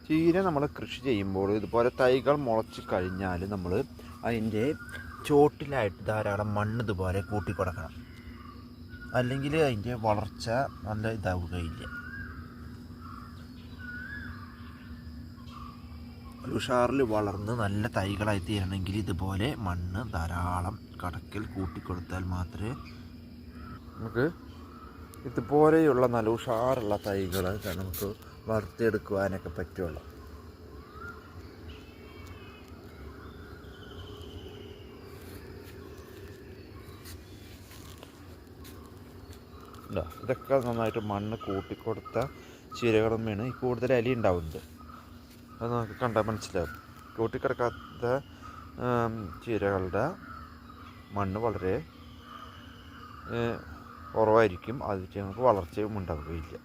ചീര നമ്മൾ കൃഷി ചെയ്യുമ്പോൾ ഇതുപോലെ തൈകൾ മുളച്ച് കഴിഞ്ഞാൽ നമ്മൾ അതിൻ്റെ ചോട്ടിലായിട്ട് ധാരാളം മണ്ണ് ഇതുപോലെ കൂട്ടി കൊടുക്കണം. അല്ലെങ്കിൽ അതിൻ്റെ വളർച്ച നല്ല ഇതാവുകയില്ല. ഉഷാറിൽ വളർന്ന് നല്ല തൈകളായി തീരണമെങ്കിൽ ഇതുപോലെ മണ്ണ് ധാരാളം കടക്കിൽ കൂട്ടിക്കൊടുത്താൽ മാത്രമേ നമുക്ക് ഇതുപോലെയുള്ള നല്ല ഉഷാറുള്ള തൈകൾ നമുക്ക് വളർത്തിയെടുക്കുവാനൊക്കെ പറ്റുള്ളൂ. ഇതൊക്കെ നന്നായിട്ട് മണ്ണ് കൂട്ടിക്കൊടുത്ത ചീരകളുമാണ് ഈ കൂടുതൽ അലി ഉണ്ടാവുന്നത്. അത് നമുക്ക് കണ്ടാൽ മനസ്സിലാവും. കൂട്ടിക്കിടക്കാത്ത ചീരകളുടെ മണ്ണ് വളരെ കുറവായിരിക്കും. അത് നമുക്ക് വളർച്ചയും ഉണ്ടാവുകയില്ല.